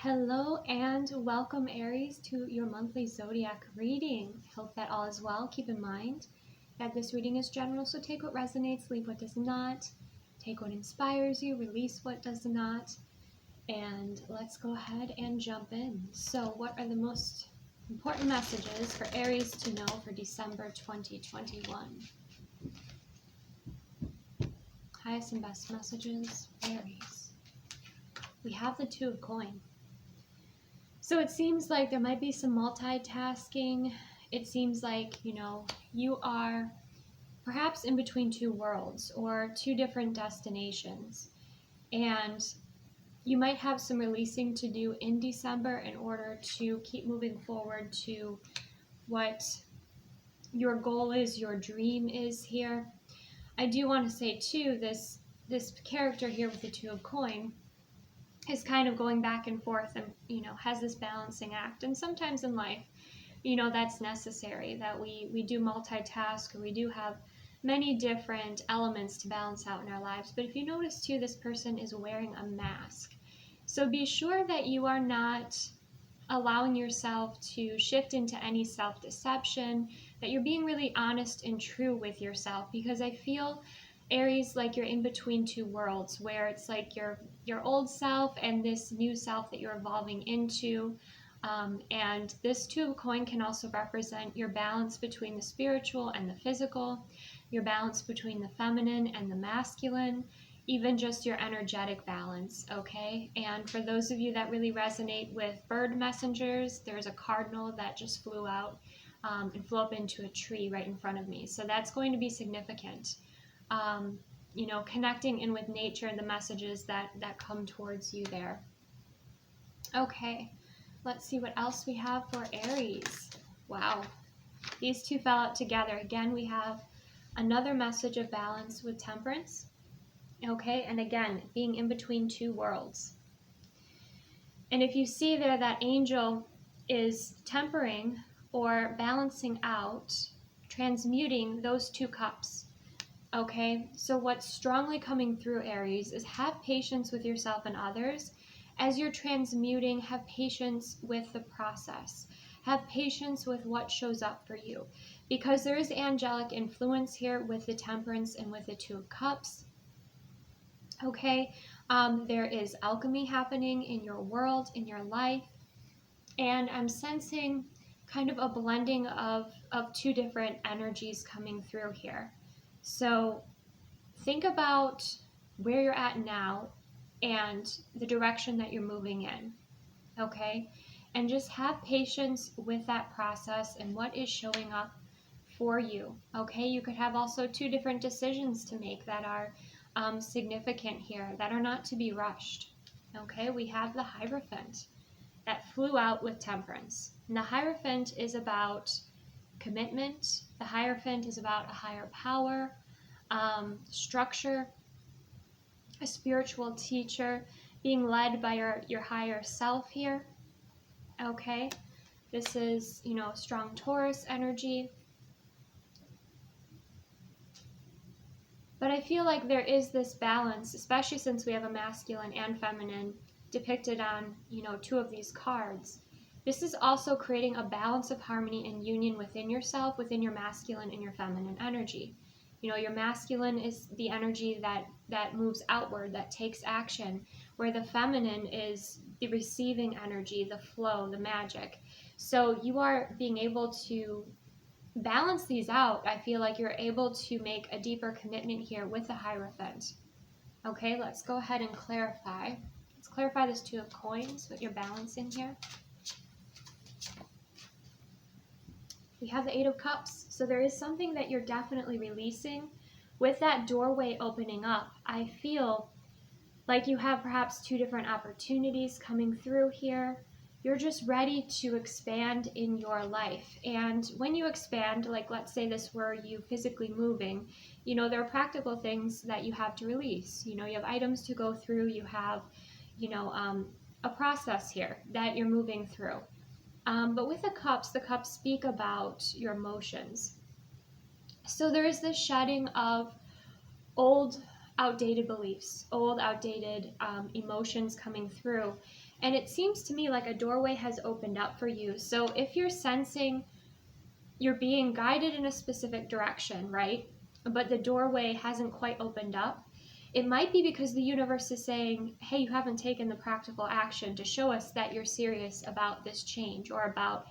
Hello and welcome, Aries, to your monthly Zodiac reading. Hope that all is well. Keep in mind that this reading is general, so take what resonates, leave what does not. Take what inspires you, release what does not. And let's go ahead and jump in. So what are the most important messages for Aries to know for December 2021? Highest and best messages, Aries. We have the Two of Coins. So it seems like there might be some multitasking. It seems like, you are perhaps in between two worlds or two different destinations. And you might have some releasing to do in December in order to keep moving forward to what your goal is, your dream is here. I do want to say too, this character here with the Two of Coins is kind of going back and forth and, has this balancing act. And sometimes in life, that's necessary, that we do multitask, or we do have many different elements to balance out in our lives. But if you notice too, this person is wearing a mask. So be sure that you are not allowing yourself to shift into any self-deception, that you're being really honest and true with yourself, because I feel, Aries, like you're in between two worlds, where it's like your old self and this new self that you're evolving into. And this Two of Coins can also represent your balance between the spiritual and the physical, your balance between the feminine and the masculine, even just your energetic balance, okay? And for those of you that really resonate with bird messengers, there's a cardinal that just flew out and flew up into a tree right in front of me. So that's going to be significant. Connecting in with nature and the messages that come towards you there. Okay, let's see what else we have for Aries. Wow, these two fell out together. Again, we have another message of balance with Temperance. Okay, and again, being in between two worlds. And if you see there, that angel is tempering or balancing out, transmuting those two cups. Okay, so what's strongly coming through, Aries, is have patience with yourself and others. As you're transmuting, have patience with the process. Have patience with what shows up for you. Because there is angelic influence here with the Temperance and with the Two of Cups. Okay, there is alchemy happening in your world, in your life. And I'm sensing kind of a blending of two different energies coming through here. So think about where you're at now and the direction that you're moving in, okay? And just have patience with that process and what is showing up for you, okay? You could have also two different decisions to make that are significant here, that are not to be rushed, okay? We have the Hypervent that flew out with Temperance. And the Hypervent is about commitment. The Hierophant is about a higher power, structure, a spiritual teacher, being led by your higher self here. Okay, this is, strong Taurus energy. But I feel like there is this balance, especially since we have a masculine and feminine depicted on, two of these cards. This is also creating a balance of harmony and union within yourself, within your masculine and your feminine energy. Your masculine is the energy that moves outward, that takes action, where the feminine is the receiving energy, the flow, the magic. So you are being able to balance these out. I feel like you're able to make a deeper commitment here with the Hierophant. Okay, let's go ahead and clarify. Let's clarify this Two of Coins, what you're balancing here. We have the Eight of Cups, so there is something that you're definitely releasing. With that doorway opening up, I feel like you have perhaps two different opportunities coming through here. You're just ready to expand in your life. And when you expand, like let's say this were you physically moving, there are practical things that you have to release. You have items to go through, you have, a process here that you're moving through. But with the cups speak about your emotions. So there is this shedding of old, outdated beliefs, old, outdated emotions coming through. And it seems to me like a doorway has opened up for you. So if you're sensing you're being guided in a specific direction, right? But the doorway hasn't quite opened up, it might be because the universe is saying, hey, you haven't taken the practical action to show us that you're serious about this change or about,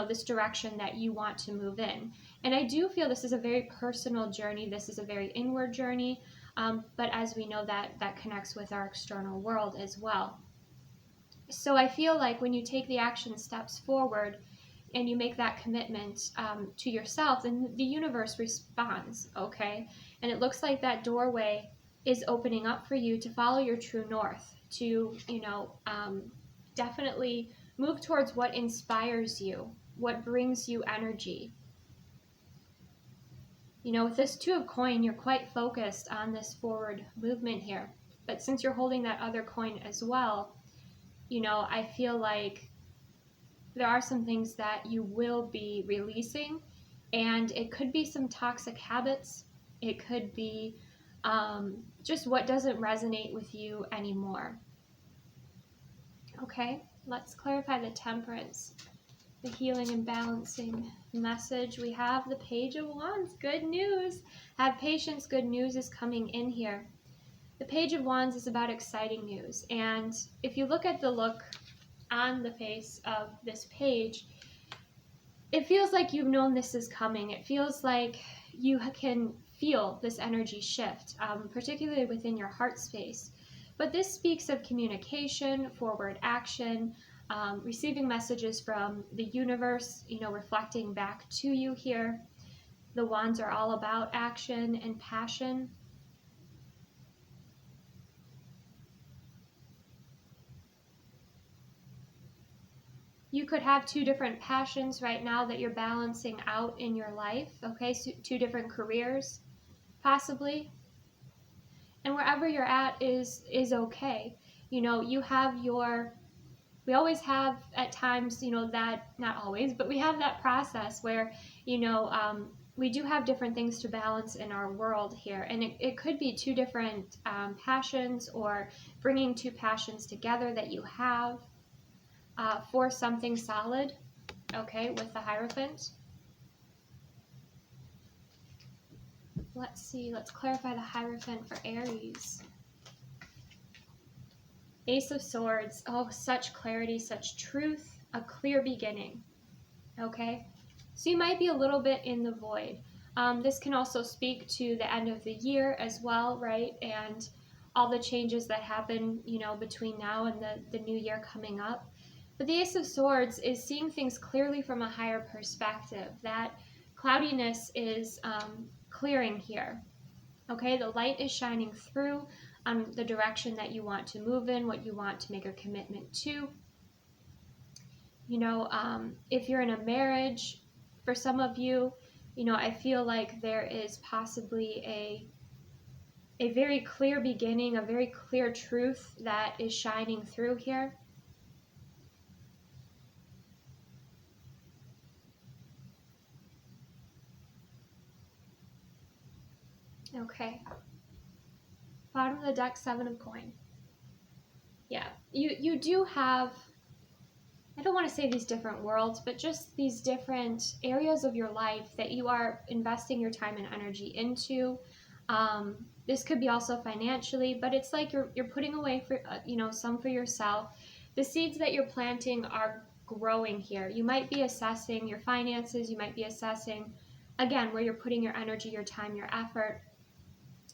this direction that you want to move in. And I do feel this is a very personal journey. This is a very inward journey. But as we know, that connects with our external world as well. So I feel like when you take the action steps forward and you make that commitment to yourself, then the universe responds, okay? And it looks like that doorway is opening up for you to follow your true north, to, definitely move towards what inspires you, what brings you energy. With this Two of Coin, you're quite focused on this forward movement here. But since you're holding that other coin as well, I feel like there are some things that you will be releasing, and it could be some toxic habits. It could be just what doesn't resonate with you anymore. Okay, let's clarify the Temperance, the healing and balancing message. We have the Page of Wands. Good news. Have patience. Good news is coming in here. The Page of Wands is about exciting news. And if you look at the look on the face of this page, it feels like you've known this is coming. It feels like you can feel this energy shift, particularly within your heart space. But this speaks of communication, forward action, receiving messages from the universe, reflecting back to you here. The Wands are all about action and passion. You could have two different passions right now that you're balancing out in your life, okay? So two different careers, possibly. And wherever you're at is okay. You have we always have at times, that, not always, but we have that process where, we do have different things to balance in our world here. And it could be two different passions, or bringing two passions together that you have. For something solid, okay, with the Hypervent. Let's see, let's clarify the Hypervent for Aries. Ace of Swords, oh, such clarity, such truth, a clear beginning, okay? So you might be a little bit in the void. This can also speak to the end of the year as well, right? And all the changes that happen, between now and the new year coming up. But the Ace of Swords is seeing things clearly from a higher perspective. That cloudiness is clearing here. Okay, the light is shining through the direction that you want to move in, what you want to make a commitment to. If you're in a marriage, for some of you, I feel like there is possibly a very clear beginning, a very clear truth that is shining through here. Okay. Bottom of the deck, Seven of Coin. Yeah, you do have, I don't want to say these different worlds, but just these different areas of your life that you are investing your time and energy into. This could be also financially, but it's like you're putting away for, some for yourself. The seeds that you're planting are growing here. You might be assessing your finances. You might be assessing, again, where you're putting your energy, your time, your effort.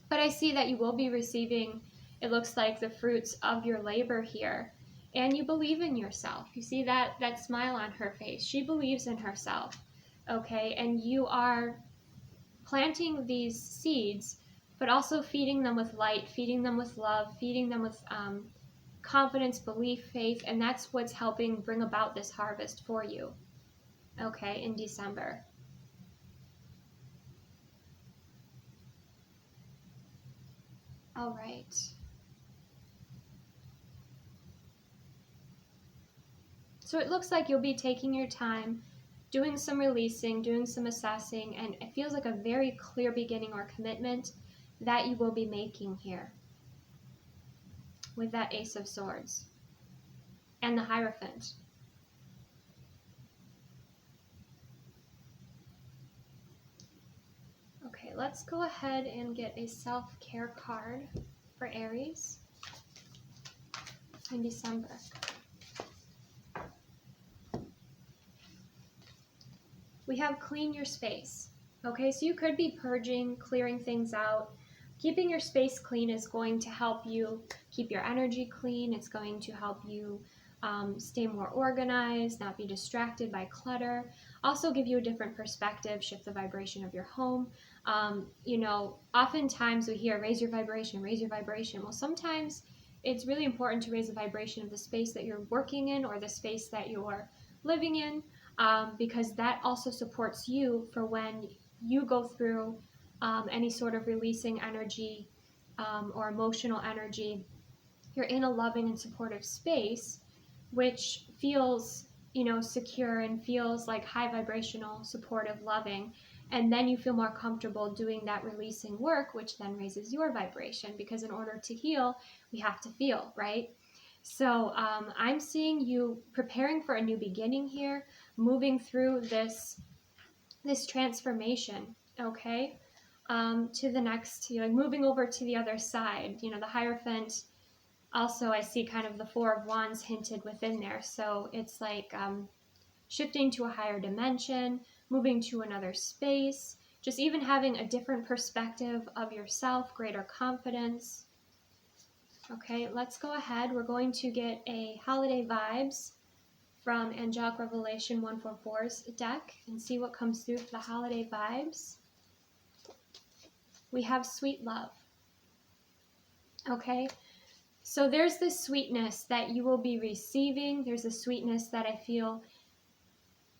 But I see that you will be receiving, it looks like, the fruits of your labor here. And you believe in yourself. You see that smile on her face. She believes in herself, okay? And you are planting these seeds, but also feeding them with light, feeding them with love, feeding them with confidence, belief, faith, and that's what's helping bring about this harvest for you, okay, in December. All right. So it looks like you'll be taking your time, doing some releasing, doing some assessing, and it feels like a very clear beginning or commitment that you will be making here with that Ace of Swords. and the Hierophant. Okay, let's go ahead and get a self-care card for Aries in December. We have clean your space. Okay, so you could be purging, clearing things out. Keeping your space clean is going to help you keep your energy clean. It's going to help you stay more organized, not be distracted by clutter. Also give you a different perspective, shift the vibration of your home. You know, oftentimes we hear raise your vibration, raise your vibration. Well, sometimes it's really important to raise the vibration of the space that you're working in or the space that you're living in, because that also supports you for when you go through any sort of releasing energy or emotional energy. You're in a loving and supportive space, which feels, you know, secure and feels like high vibrational, supportive, loving. And then you feel more comfortable doing that releasing work, which then raises your vibration, because in order to heal, we have to feel, right? So I'm seeing you preparing for a new beginning here, moving through this transformation, okay? To the next, you know, like moving over to the other side. You know, the Hierophant, also I see kind of the Four of Wands hinted within there. So it's like shifting to a higher dimension, moving to another space, just even having a different perspective of yourself, greater confidence. Okay, let's go ahead. We're going to get a holiday vibes from Angelic Revelation 144's deck and see what comes through for the holiday vibes. We have sweet love. Okay, so there's this sweetness that you will be receiving. There's a sweetness that I feel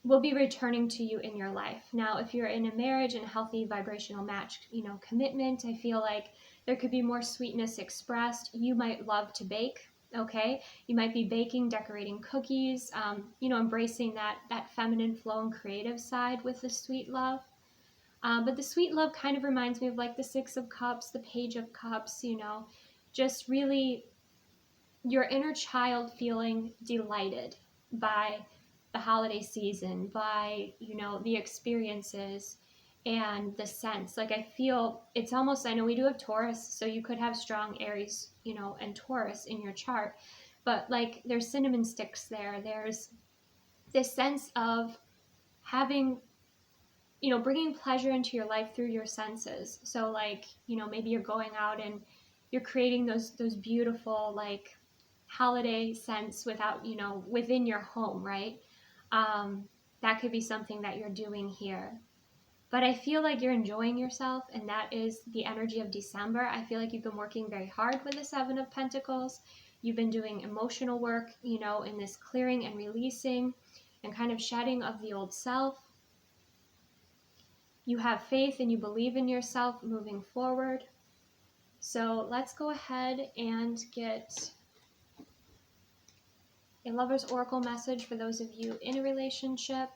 will be returning to you in your life. Now, if you're in a marriage and a healthy vibrational match, you know, commitment, I feel like there could be more sweetness expressed. You might love to bake. Okay, you might be baking, decorating cookies, you know, embracing that feminine flow and creative side with the sweet love. But the sweet love kind of reminds me of like the Six of Cups, the Page of Cups, you know, just really your inner child feeling delighted by the holiday season, by, you know, the experiences and the sense. Like I feel it's almost, I know we do have Taurus, so you could have strong Aries, you know, and Taurus in your chart, but like there's cinnamon sticks there. There's this sense of having, you know, bringing pleasure into your life through your senses. So like, you know, maybe you're going out and you're creating those beautiful like holiday scents without, you know, within your home, right? That could be something that you're doing here. But I feel like you're enjoying yourself, and that is the energy of December. I feel like you've been working very hard with the Seven of Pentacles. You've been doing emotional work, you know, in this clearing and releasing and kind of shedding of the old self. You have faith and you believe in yourself moving forward. So let's go ahead and get a Lover's Oracle message for those of you in a relationship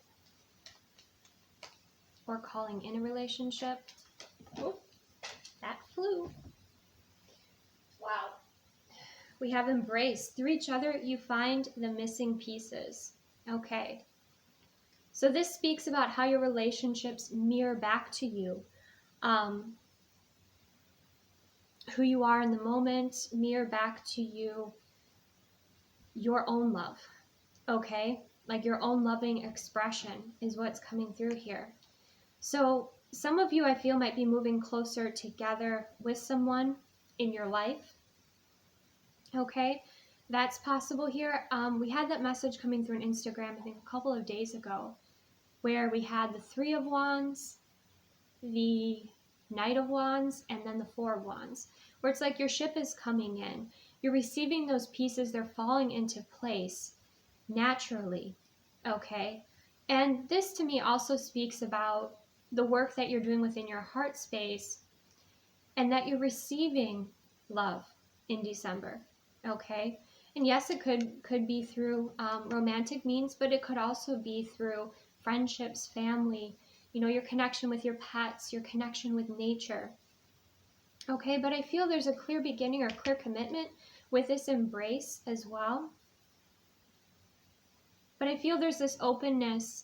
or calling in a relationship. Oh, that flew. Wow. We have embrace. Through each other, you find the missing pieces. Okay. So this speaks about how your relationships mirror back to you. Who you are in the moment, mirror back to you your own love. Okay? Like your own loving expression is what's coming through here. So some of you, I feel, might be moving closer together with someone in your life. Okay, that's possible here. We had that message coming through on Instagram, I think a couple of days ago, where we had the Three of Wands, the Knight of Wands, and then the Four of Wands, where it's like your ship is coming in. You're receiving those pieces. They're falling into place naturally. Okay, and this to me also speaks about the work that you're doing within your heart space, and that you're receiving love in December. Okay, and yes, it could be through romantic means, but it could also be through friendships, family, you know, your connection with your pets, your connection with nature. Okay, but I feel there's a clear beginning or clear commitment with this embrace as well. but I feel there's this openness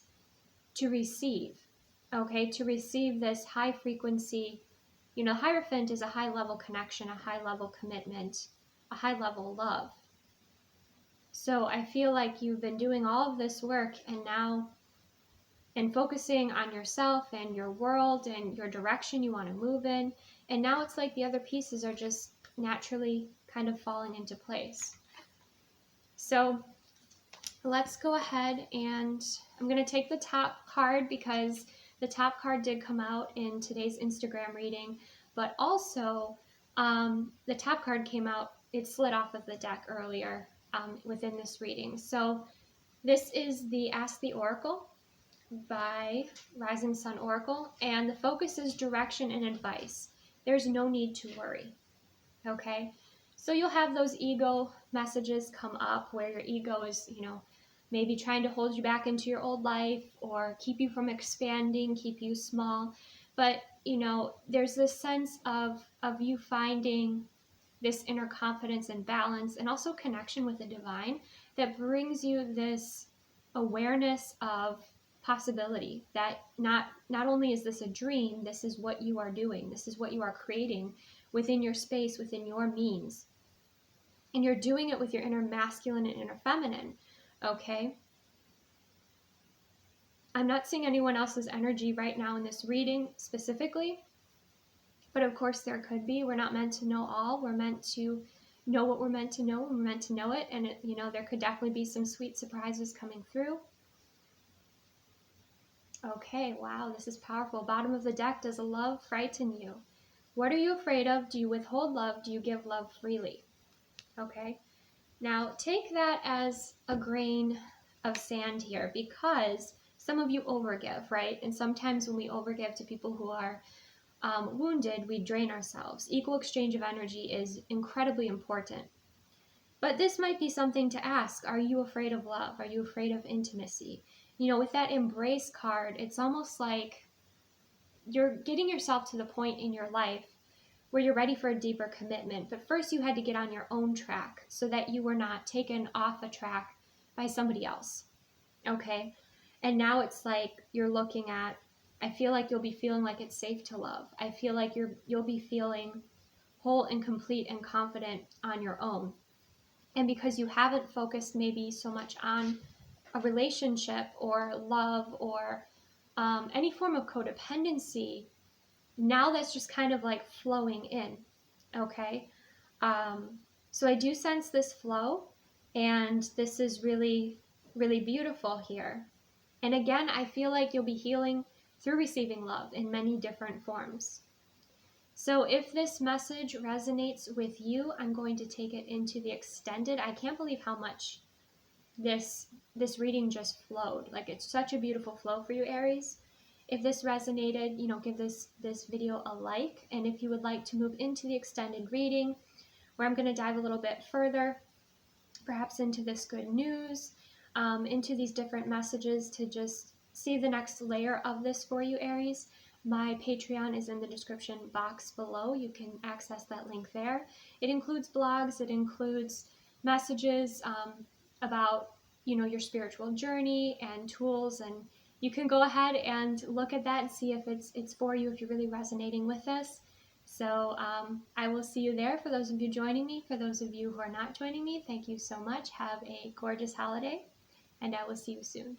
to receive, okay, to receive this high frequency. You know, Hypervent is a high level connection, a high level commitment, a high level love. So I feel like you've been doing all of this work and focusing on yourself and your world and your direction you want to move in. And now it's like the other pieces are just naturally kind of falling into place. So let's go ahead, and I'm going to take the top card because the top card did come out in today's Instagram reading, but also the top card came out, it slid off of the deck earlier within this reading. So this is the Ask the Oracle by Rising Sun Oracle, and the focus is direction and advice. There's no need to worry, okay? So you'll have those ego messages come up where your ego is, you know, maybe trying to hold you back into your old life or keep you from expanding, keep you small. But, you know, there's this sense of you finding this inner confidence and balance and also connection with the divine that brings you this awareness of possibility, that not only is this a dream, this is what you are doing, this is what you are creating within your space, within your means, and you're doing it with your inner masculine and inner feminine, okay? I'm not seeing anyone else's energy right now in this reading specifically, but of course there could be. We're not meant to know all. We're meant to know what we're meant to know when we're meant to know it, and it, you know, there could definitely be some sweet surprises coming through. Okay, wow, this is powerful. Bottom of the deck, does love frighten you? What are you afraid of? Do you withhold love? Do you give love freely? Okay, now take that as a grain of sand here, because some of you overgive, right? And sometimes when we overgive to people who are wounded, we drain ourselves. Equal exchange of energy is incredibly important. But this might be something to ask. Are you afraid of love? Are you afraid of intimacy? You know, with that embrace card, it's almost like you're getting yourself to the point in your life where you're ready for a deeper commitment. But first you had to get on your own track so that you were not taken off a track by somebody else. Okay? And now it's like you're looking at, I feel like you'll be feeling like it's safe to love. I feel like you'll be feeling whole and complete and confident on your own. And because you haven't focused maybe so much on a relationship or love or any form of codependency, now that's just kind of like flowing in, okay? So I do sense this flow, and this is really, really beautiful here. And again, I feel like you'll be healing through receiving love in many different forms. So if this message resonates with you, I'm going to take it into the extended. I can't believe how much this reading just flowed. Like, it's such a beautiful flow for you, Aries. If this resonated, you know, give this video a like. And if you would like to move into the extended reading, where I'm going to dive a little bit further, perhaps into this good news, into these different messages to just see the next layer of this for you, Aries, my Patreon is in the description box below. You can access that link there. It includes blogs, it includes messages about, you know, your spiritual journey and tools, and you can go ahead and look at that and see if it's for you, if you're really resonating with this. So I will see you there. For those of you joining me, for those of you who are not joining me, thank you so much. Have a gorgeous holiday, and I will see you soon.